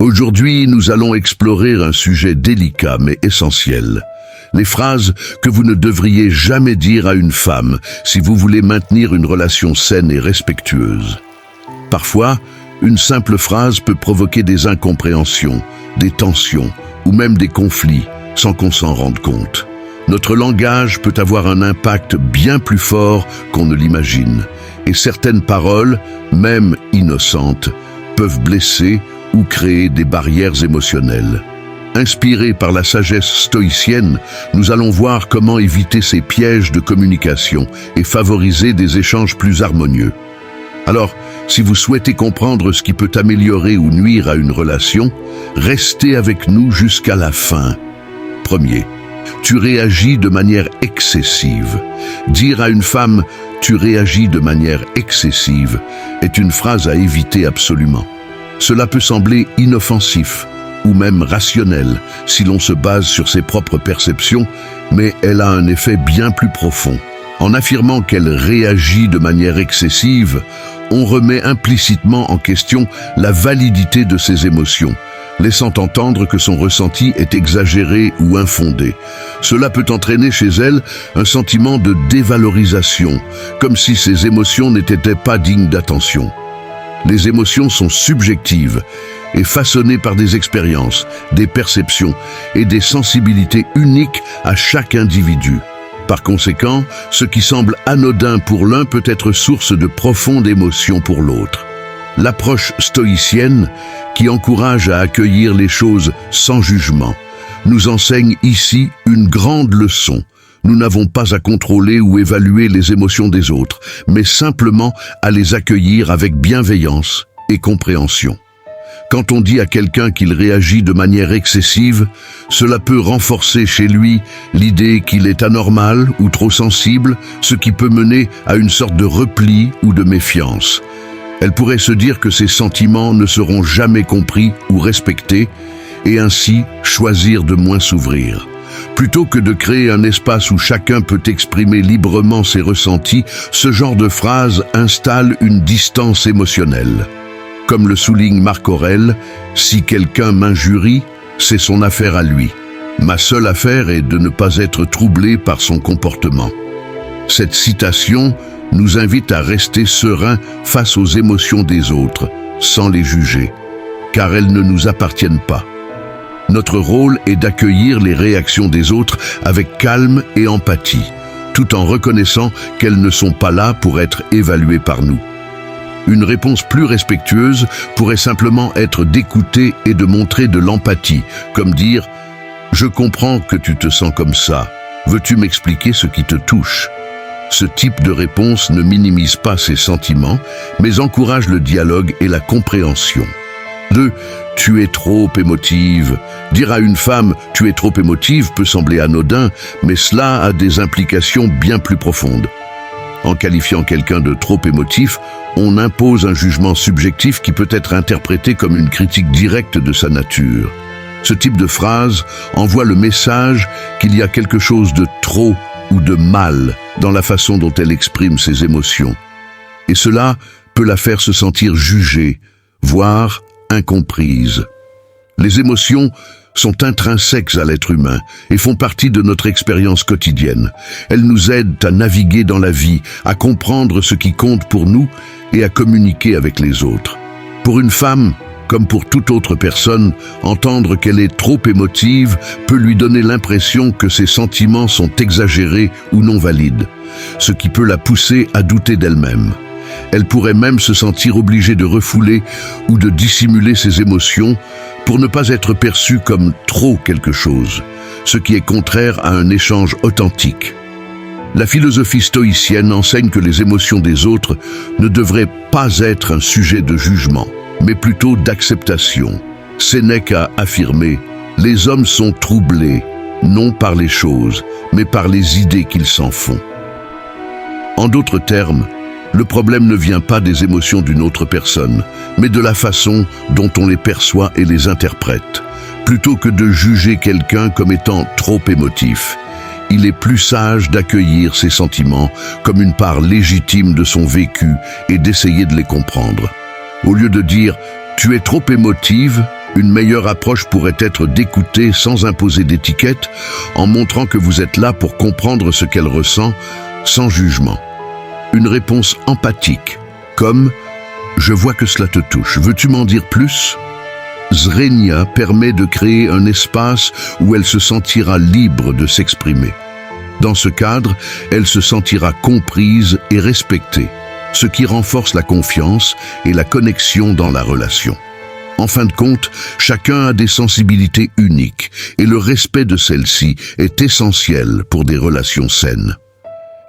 Aujourd'hui, nous allons explorer un sujet délicat mais essentiel. Les phrases que vous ne devriez jamais dire à une femme si vous voulez maintenir une relation saine et respectueuse. Parfois, une simple phrase peut provoquer des incompréhensions, des tensions ou même des conflits sans qu'on s'en rende compte. Notre langage peut avoir un impact bien plus fort qu'on ne l'imagine, et certaines paroles, même innocentes, peuvent blesser ou créer des barrières émotionnelles. Inspirés par la sagesse stoïcienne, nous allons voir comment éviter ces pièges de communication et favoriser des échanges plus harmonieux. Alors, si vous souhaitez comprendre ce qui peut améliorer ou nuire à une relation, restez avec nous jusqu'à la fin. Premier, tu réagis de manière excessive. Dire à une femme « tu réagis de manière excessive » est une phrase à éviter absolument. Cela peut sembler inoffensif ou même rationnel si l'on se base sur ses propres perceptions, mais elle a un effet bien plus profond. En affirmant qu'elle réagit de manière excessive, on remet implicitement en question la validité de ses émotions, laissant entendre que son ressenti est exagéré ou infondé. Cela peut entraîner chez elle un sentiment de dévalorisation, comme si ses émotions n'étaient pas dignes d'attention. Les émotions sont subjectives et façonnées par des expériences, des perceptions et des sensibilités uniques à chaque individu. Par conséquent, ce qui semble anodin pour l'un peut être source de profondes émotions pour l'autre. L'approche stoïcienne, qui encourage à accueillir les choses sans jugement, nous enseigne ici une grande leçon. Nous n'avons pas à contrôler ou évaluer les émotions des autres, mais simplement à les accueillir avec bienveillance et compréhension. Quand on dit à quelqu'un qu'il réagit de manière excessive, cela peut renforcer chez lui l'idée qu'il est anormal ou trop sensible, ce qui peut mener à une sorte de repli ou de méfiance. Elle pourrait se dire que ses sentiments ne seront jamais compris ou respectés, et ainsi choisir de moins s'ouvrir. Plutôt que de créer un espace où chacun peut exprimer librement ses ressentis, ce genre de phrase installe une distance émotionnelle. Comme le souligne Marc Aurèle, « Si quelqu'un m'injurie, c'est son affaire à lui. Ma seule affaire est de ne pas être troublé par son comportement. » Cette citation nous invite à rester sereins face aux émotions des autres, sans les juger, car elles ne nous appartiennent pas. Notre rôle est d'accueillir les réactions des autres avec calme et empathie, tout en reconnaissant qu'elles ne sont pas là pour être évaluées par nous. Une réponse plus respectueuse pourrait simplement être d'écouter et de montrer de l'empathie, comme dire « Je comprends que tu te sens comme ça. Veux-tu m'expliquer ce qui te touche ?» Ce type de réponse ne minimise pas ses sentiments, mais encourage le dialogue et la compréhension. 2. Tu es trop émotive. Dire à une femme « tu es trop émotive » peut sembler anodin, mais cela a des implications bien plus profondes. En qualifiant quelqu'un de trop émotif, on impose un jugement subjectif qui peut être interprété comme une critique directe de sa nature. Ce type de phrase envoie le message qu'il y a quelque chose de trop ou de mal dans la façon dont elle exprime ses émotions. Et cela peut la faire se sentir jugée, voire incomprise. Les émotions sont intrinsèques à l'être humain et font partie de notre expérience quotidienne. Elles nous aident à naviguer dans la vie, à comprendre ce qui compte pour nous et à communiquer avec les autres. Pour une femme, comme pour toute autre personne, entendre qu'elle est trop émotive peut lui donner l'impression que ses sentiments sont exagérés ou non valides, ce qui peut la pousser à douter d'elle-même. Elle pourrait même se sentir obligée de refouler ou de dissimuler ses émotions pour ne pas être perçue comme trop quelque chose, ce qui est contraire à un échange authentique. La philosophie stoïcienne enseigne que les émotions des autres ne devraient pas être un sujet de jugement, mais plutôt d'acceptation. Sénèque a affirmé « Les hommes sont troublés, non par les choses, mais par les idées qu'ils s'en font. » En d'autres termes, le problème ne vient pas des émotions d'une autre personne, mais de la façon dont on les perçoit et les interprète. Plutôt que de juger quelqu'un comme étant trop émotif, il est plus sage d'accueillir ses sentiments comme une part légitime de son vécu et d'essayer de les comprendre. Au lieu de dire « tu es trop émotive », Une meilleure approche pourrait être d'écouter sans imposer d'étiquette, en montrant que vous êtes là pour comprendre ce qu'elle ressent, sans jugement. Une réponse empathique, comme « Je vois que cela te touche, veux-tu m'en dire plus ?» Zrenia permet de créer un espace où elle se sentira libre de s'exprimer. Dans ce cadre, elle se sentira comprise et respectée, ce qui renforce la confiance et la connexion dans la relation. En fin de compte, chacun a des sensibilités uniques et le respect de celles-ci est essentiel pour des relations saines.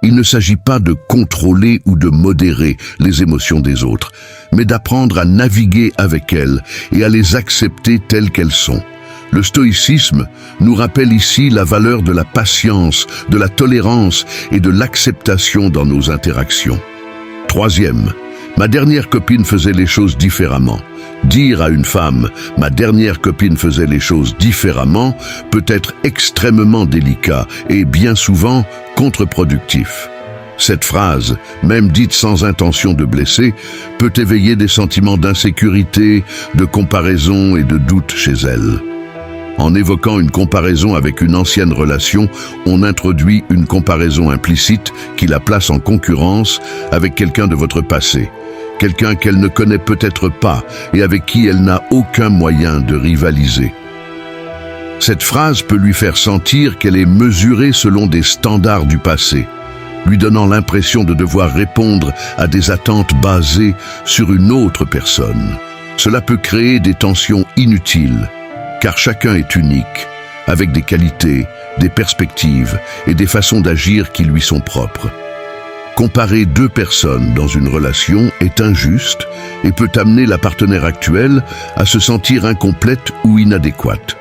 Il ne s'agit pas de contrôler ou de modérer les émotions des autres, mais d'apprendre à naviguer avec elles et à les accepter telles qu'elles sont. Le stoïcisme nous rappelle ici la valeur de la patience, de la tolérance et de l'acceptation dans nos interactions. Troisième, ma dernière copine faisait les choses différemment. Dire à une femme « ma dernière copine faisait les choses différemment » peut être extrêmement délicat et bien souvent contre-productif. Cette phrase, même dite sans intention de blesser, peut éveiller des sentiments d'insécurité, de comparaison et de doute chez elle. En évoquant une comparaison avec une ancienne relation, on introduit une comparaison implicite qui la place en concurrence avec quelqu'un de votre passé. Quelqu'un qu'elle ne connaît peut-être pas et avec qui elle n'a aucun moyen de rivaliser. Cette phrase peut lui faire sentir qu'elle est mesurée selon des standards du passé, lui donnant l'impression de devoir répondre à des attentes basées sur une autre personne. Cela peut créer des tensions inutiles, car chacun est unique, avec des qualités, des perspectives et des façons d'agir qui lui sont propres. Comparer deux personnes dans une relation est injuste et peut amener la partenaire actuelle à se sentir incomplète ou inadéquate.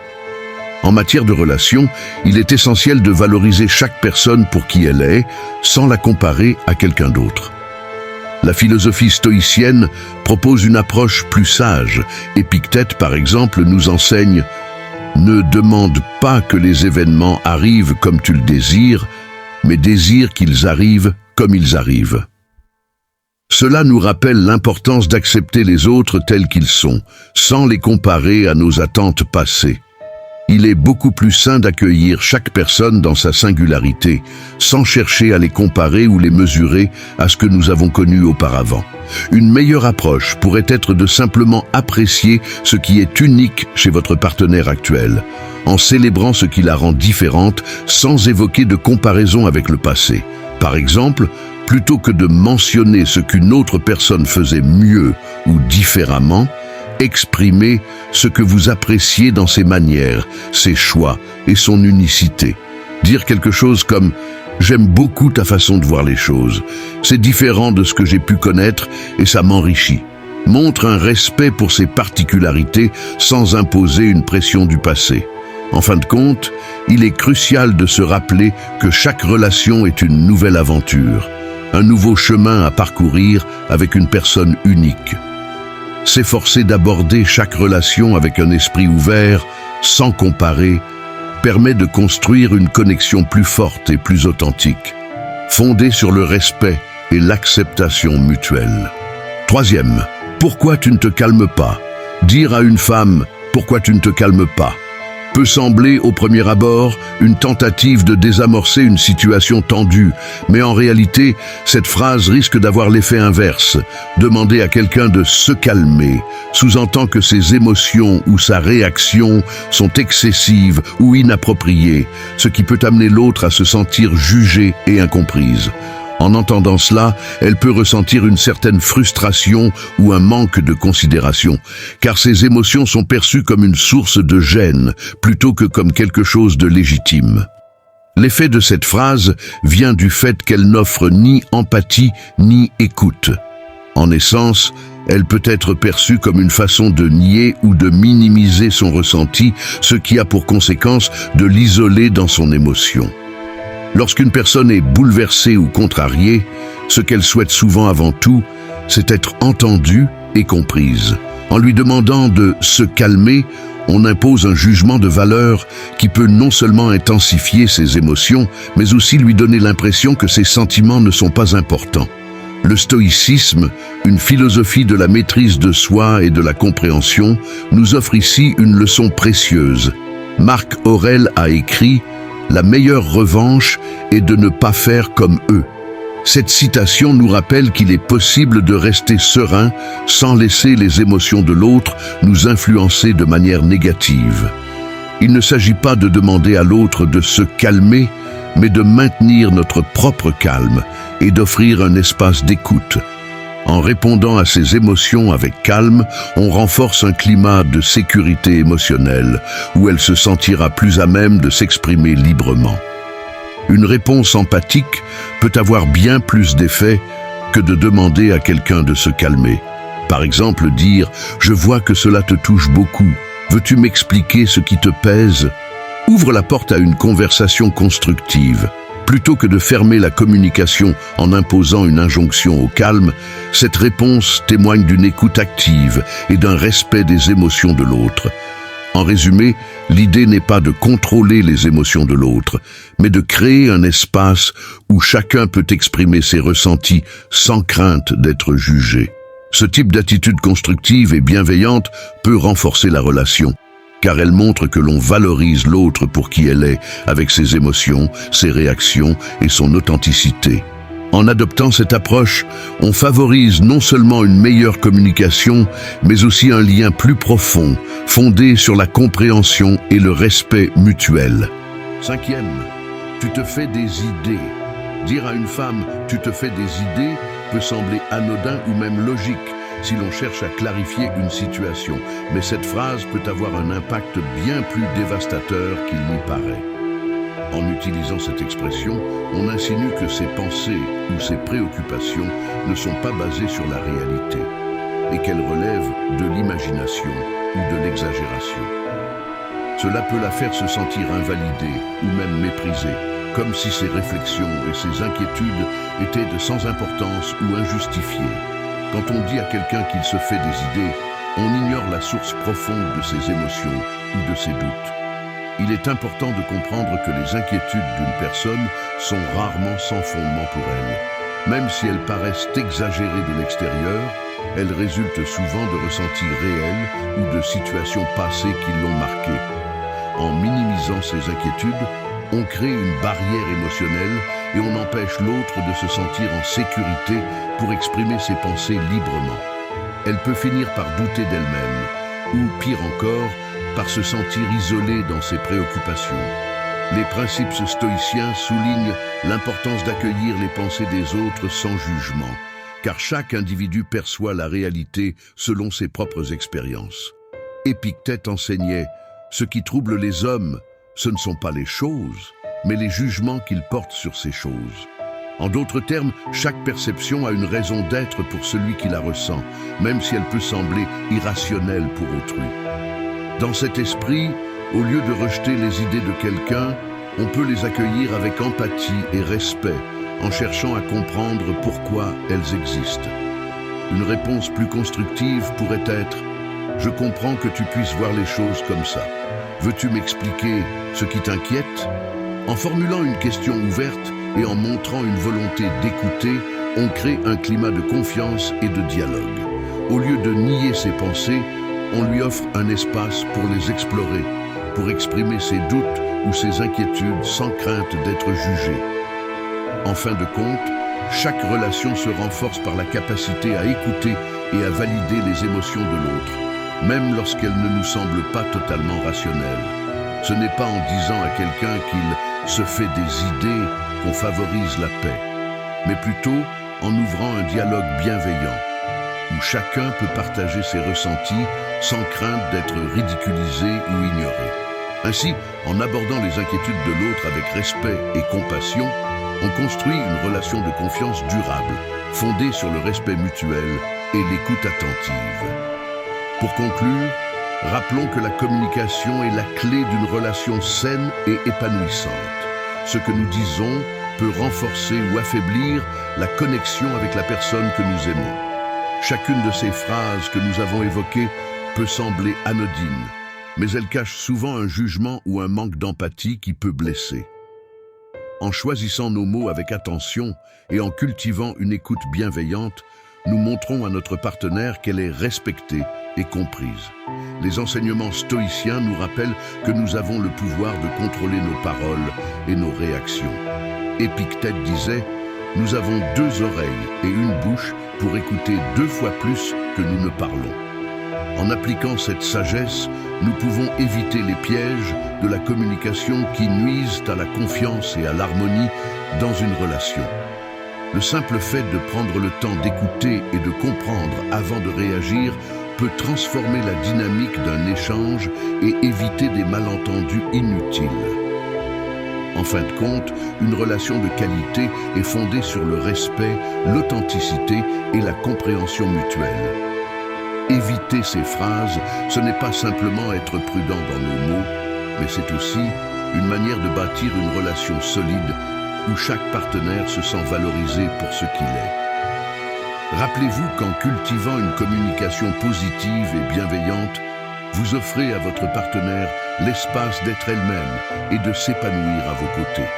En matière de relation, il est essentiel de valoriser chaque personne pour qui elle est, sans la comparer à quelqu'un d'autre. La philosophie stoïcienne propose une approche plus sage. Épictète, par exemple, nous enseigne « Ne demande pas que les événements arrivent comme tu le désires, mais désire qu'ils arrivent comme ils arrivent. » Cela nous rappelle l'importance d'accepter les autres tels qu'ils sont, sans les comparer à nos attentes passées. Il est beaucoup plus sain d'accueillir chaque personne dans sa singularité, sans chercher à les comparer ou les mesurer à ce que nous avons connu auparavant. Une meilleure approche pourrait être de simplement apprécier ce qui est unique chez votre partenaire actuel, en célébrant ce qui la rend différente sans évoquer de comparaison avec le passé. Par exemple, plutôt que de mentionner ce qu'une autre personne faisait mieux ou différemment, exprimez ce que vous appréciez dans ses manières, ses choix et son unicité. Dire quelque chose comme « J'aime beaucoup ta façon de voir les choses. C'est différent de ce que j'ai pu connaître et ça m'enrichit. » Montre un respect pour ses particularités sans imposer une pression du passé. En fin de compte, il est crucial de se rappeler que chaque relation est une nouvelle aventure, un nouveau chemin à parcourir avec une personne unique. S'efforcer d'aborder chaque relation avec un esprit ouvert, sans comparer, permet de construire une connexion plus forte et plus authentique, fondée sur le respect et l'acceptation mutuelle. Troisième, pourquoi tu ne te calmes pas? Dire à une femme « pourquoi tu ne te calmes pas ?» peut sembler au premier abord une tentative de désamorcer une situation tendue, mais en réalité, cette phrase risque d'avoir l'effet inverse. Demander à quelqu'un de se calmer sous-entend que ses émotions ou sa réaction sont excessives ou inappropriées, ce qui peut amener l'autre à se sentir jugée et incomprise. En entendant cela, elle peut ressentir une certaine frustration ou un manque de considération, car ces émotions sont perçues comme une source de gêne plutôt que comme quelque chose de légitime. L'effet de cette phrase vient du fait qu'elle n'offre ni empathie ni écoute. En essence, elle peut être perçue comme une façon de nier ou de minimiser son ressenti, ce qui a pour conséquence de l'isoler dans son émotion. Lorsqu'une personne est bouleversée ou contrariée, ce qu'elle souhaite souvent avant tout, c'est être entendue et comprise. En lui demandant de se calmer, on impose un jugement de valeur qui peut non seulement intensifier ses émotions, mais aussi lui donner l'impression que ses sentiments ne sont pas importants. Le stoïcisme, une philosophie de la maîtrise de soi et de la compréhension, nous offre ici une leçon précieuse. Marc Aurèle a écrit « La meilleure revanche est de ne pas faire comme eux ». Cette citation nous rappelle qu'il est possible de rester serein sans laisser les émotions de l'autre nous influencer de manière négative. Il ne s'agit pas de demander à l'autre de se calmer, mais de maintenir notre propre calme et d'offrir un espace d'écoute. En répondant à ces émotions avec calme, on renforce un climat de sécurité émotionnelle où elle se sentira plus à même de s'exprimer librement. Une réponse empathique peut avoir bien plus d'effet que de demander à quelqu'un de se calmer. Par exemple, dire « Je vois que cela te touche beaucoup. Veux-tu m'expliquer ce qui te pèse ?» ouvre la porte à une conversation constructive. Plutôt que de fermer la communication en imposant une injonction au calme, cette réponse témoigne d'une écoute active et d'un respect des émotions de l'autre. En résumé, l'idée n'est pas de contrôler les émotions de l'autre, mais de créer un espace où chacun peut exprimer ses ressentis sans crainte d'être jugé. Ce type d'attitude constructive et bienveillante peut renforcer la relation, car elle montre que l'on valorise l'autre pour qui elle est, avec ses émotions, ses réactions et son authenticité. En adoptant cette approche, on favorise non seulement une meilleure communication, mais aussi un lien plus profond, fondé sur la compréhension et le respect mutuel. 5e, tu te fais des idées. Dire à une femme « tu te fais des idées » peut sembler anodin ou même logique si l'on cherche à clarifier une situation, mais cette phrase peut avoir un impact bien plus dévastateur qu'il n'y paraît. En utilisant cette expression, on insinue que ses pensées ou ses préoccupations ne sont pas basées sur la réalité et qu'elles relèvent de l'imagination ou de l'exagération. Cela peut la faire se sentir invalidée ou même méprisée, comme si ses réflexions et ses inquiétudes étaient de sans importance ou injustifiées. Quand on dit à quelqu'un qu'il se fait des idées, on ignore la source profonde de ses émotions ou de ses doutes. Il est important de comprendre que les inquiétudes d'une personne sont rarement sans fondement pour elle. Même si elles paraissent exagérées de l'extérieur, elles résultent souvent de ressentis réels ou de situations passées qui l'ont marquée. En minimisant ces inquiétudes, on crée une barrière émotionnelle et on empêche l'autre de se sentir en sécurité pour exprimer ses pensées librement. Elle peut finir par douter d'elle-même, ou pire encore, par se sentir isolée dans ses préoccupations. Les principes stoïciens soulignent l'importance d'accueillir les pensées des autres sans jugement, car chaque individu perçoit la réalité selon ses propres expériences. Épictète enseignait « Ce qui trouble les hommes, ce ne sont pas les choses, mais les jugements qu'ils portent sur ces choses. » En d'autres termes, chaque perception a une raison d'être pour celui qui la ressent, même si elle peut sembler irrationnelle pour autrui. Dans cet esprit, au lieu de rejeter les idées de quelqu'un, on peut les accueillir avec empathie et respect, en cherchant à comprendre pourquoi elles existent. Une réponse plus constructive pourrait être « Je comprends que tu puisses voir les choses comme ça. Veux-tu m'expliquer ce qui t'inquiète ?» En formulant une question ouverte et en montrant une volonté d'écouter, on crée un climat de confiance et de dialogue. Au lieu de nier ses pensées, on lui offre un espace pour les explorer, pour exprimer ses doutes ou ses inquiétudes sans crainte d'être jugé. En fin de compte, chaque relation se renforce par la capacité à écouter et à valider les émotions de l'autre, même lorsqu'elles ne nous semblent pas totalement rationnelles. Ce n'est pas en disant à quelqu'un qu'il se fait des idées qu'on favorise la paix, mais plutôt en ouvrant un dialogue bienveillant, où chacun peut partager ses ressentis sans crainte d'être ridiculisé ou ignoré. Ainsi, en abordant les inquiétudes de l'autre avec respect et compassion, on construit une relation de confiance durable, fondée sur le respect mutuel et l'écoute attentive. Pour conclure, rappelons que la communication est la clé d'une relation saine et épanouissante. Ce que nous disons peut renforcer ou affaiblir la connexion avec la personne que nous aimons. Chacune de ces phrases que nous avons évoquées peut sembler anodine, mais elle cache souvent un jugement ou un manque d'empathie qui peut blesser. En choisissant nos mots avec attention et en cultivant une écoute bienveillante, nous montrons à notre partenaire qu'elle est respectée et comprise. Les enseignements stoïciens nous rappellent que nous avons le pouvoir de contrôler nos paroles et nos réactions. Épictète disait « Nous avons 2 oreilles et une bouche pour écouter 2 fois plus que nous ne parlons ». En appliquant cette sagesse, nous pouvons éviter les pièges de la communication qui nuisent à la confiance et à l'harmonie dans une relation. Le simple fait de prendre le temps d'écouter et de comprendre avant de réagir peut transformer la dynamique d'un échange et éviter des malentendus inutiles. En fin de compte, une relation de qualité est fondée sur le respect, l'authenticité et la compréhension mutuelle. Éviter ces phrases, ce n'est pas simplement être prudent dans nos mots, mais c'est aussi une manière de bâtir une relation solide où chaque partenaire se sent valorisé pour ce qu'il est. Rappelez-vous qu'en cultivant une communication positive et bienveillante, vous offrez à votre partenaire l'espace d'être elle-même et de s'épanouir à vos côtés.